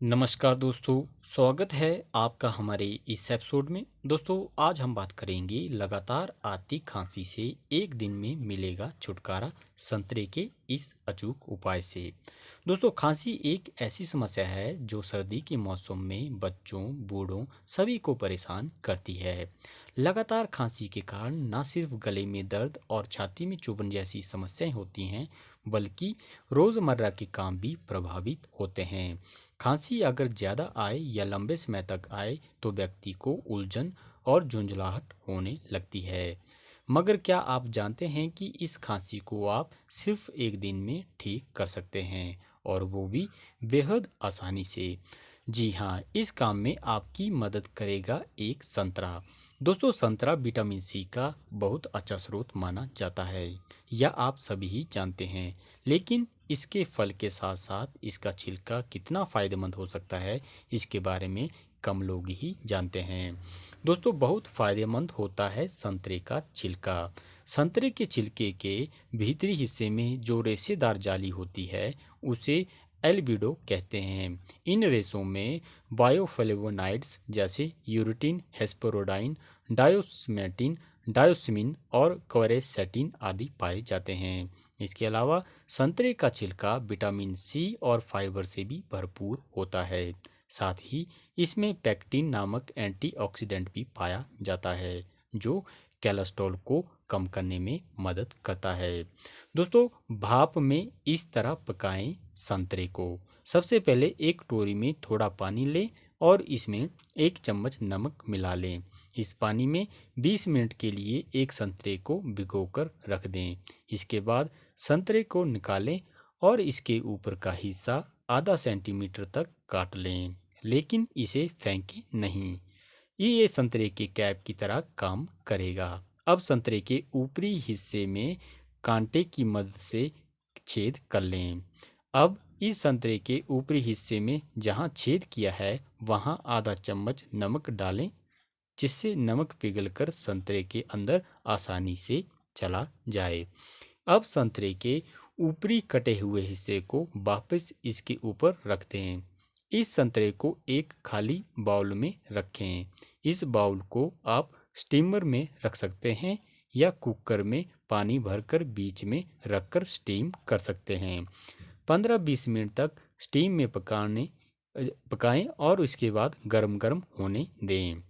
नमस्कार दोस्तों, स्वागत है आपका हमारे इस एपिसोड में। दोस्तों, आज हम बात करेंगे लगातार आती खांसी से एक दिन में मिलेगा छुटकारा, संतरे के इस अचूक उपाय से। दोस्तों, खांसी एक ऐसी समस्या है जो सर्दी के मौसम में बच्चों, बूढ़ों सभी को परेशान करती है। लगातार खांसी के कारण न सिर्फ गले में दर्द और छाती में चुभन जैसी समस्याएं होती हैं, बल्कि रोज़मर्रा के काम भी प्रभावित होते हैं। खांसी अगर ज़्यादा आए या लंबे समय तक आए तो व्यक्ति को उलझन और झुंझलाहट होने लगती है। मगर क्या आप जानते हैं कि इस खांसी को आप सिर्फ एक दिन में ठीक कर सकते हैं, और वो भी बेहद आसानी से। जी हाँ, इस काम में आपकी मदद करेगा एक संतरा। दोस्तों, संतरा विटामिन सी का बहुत अच्छा स्रोत माना जाता है, यह आप सभी ही जानते हैं। लेकिन इसके फल के साथ साथ इसका छिलका कितना फ़ायदेमंद हो सकता है, इसके बारे में कम लोग ही जानते हैं। दोस्तों, बहुत फ़ायदेमंद होता है संतरे का छिलका। संतरे के छिलके के भीतरी हिस्से में जो रेशेदार जाली होती है, उसे एल्बिडो कहते हैं। इन रेशों में बायोफ्लेवोनाइड्स जैसे यूरेटिन, हेस्पेरोडाइन, डायोस्मेटिन, डायोस्मिन और क्वेरेसेटिन आदि पाए जाते हैं। इसके अलावा संतरे का छिलका विटामिन सी और फाइबर से भी भरपूर होता है। साथ ही इसमें पेक्टिन नामक एंटीऑक्सीडेंट भी पाया जाता है, जो कोलेस्ट्रॉल को कम करने में मदद करता है। दोस्तों, भाप में इस तरह पकाएं संतरे को। सबसे पहले एक कटोरी में थोड़ा पानी लें और इसमें एक चम्मच नमक मिला लें। इस पानी में 20 मिनट के लिए एक संतरे को भिगोकर रख दें। इसके बाद संतरे को निकालें और इसके ऊपर का हिस्सा आधा सेंटीमीटर तक काट लें, लेकिन इसे फेंकें नहीं। ये संतरे के कैप की तरह काम करेगा। अब संतरे के ऊपरी हिस्से में कांटे की मदद से छेद कर लें। अब इस संतरे के ऊपरी हिस्से में जहां छेद किया है, वहां आधा चम्मच नमक डालें, जिससे नमक पिघलकर संतरे के अंदर आसानी से चला जाए। अब संतरे के ऊपरी कटे हुए हिस्से को वापस इसके ऊपर रख दें। इस संतरे को एक खाली बाउल में रखें। इस बाउल को आप स्टीमर में रख सकते हैं या कुकर में पानी भरकर बीच में रखकर स्टीम कर सकते हैं। 15-20 मिनट तक स्टीम में पकाएं और इसके बाद गरम गरम होने दें।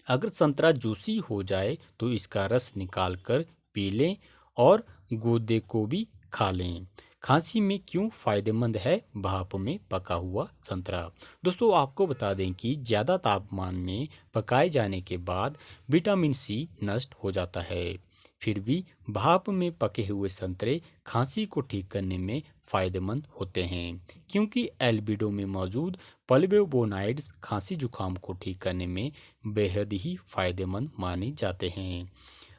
अगर संतरा जूसी हो जाए तो इसका रस निकाल कर पी लें और गूदे को भी खा लें। खांसी में क्यों फायदेमंद है भाप में पका हुआ संतरा? दोस्तों, आपको बता दें कि ज़्यादा तापमान में पकाए जाने के बाद विटामिन सी नष्ट हो जाता है। फिर भी भाप में पके हुए संतरे खांसी को ठीक करने में फायदेमंद होते हैं, क्योंकि एल्बिडो में मौजूद फ्लेवोनोइड्स खांसी जुकाम को ठीक करने में बेहद ही फायदेमंद माने जाते हैं।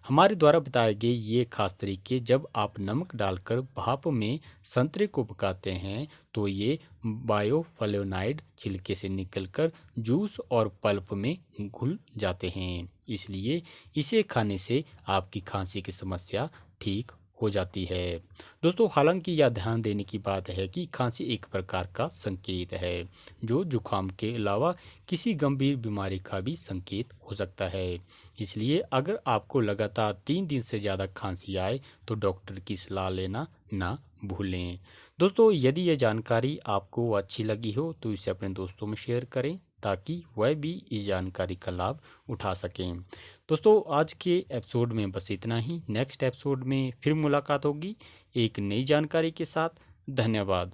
हमारे द्वारा बताए गए ये खास तरीके, जब आप नमक डालकर भाप में संतरे को पकाते हैं तो ये बायोफ्लेवोनाइड छिलके से निकलकर जूस और पल्प में घुल जाते हैं। इसलिए इसे खाने से आपकी खांसी की समस्या ठीक हो जाती है। दोस्तों, हालांकि यह ध्यान देने की बात है कि खांसी एक प्रकार का संकेत है, जो जुकाम के अलावा किसी गंभीर बीमारी का भी संकेत हो सकता है। इसलिए अगर आपको लगातार 3 दिन से ज़्यादा खांसी आए तो डॉक्टर की सलाह लेना ना भूलें। दोस्तों, यदि यह जानकारी आपको अच्छी लगी हो तो इसे अपने दोस्तों में शेयर करें, ताकि वह भी इस जानकारी का लाभ उठा सकें। दोस्तों, आज के एपिसोड में बस इतना ही। नेक्स्ट एपिसोड में फिर मुलाकात होगी एक नई जानकारी के साथ। धन्यवाद।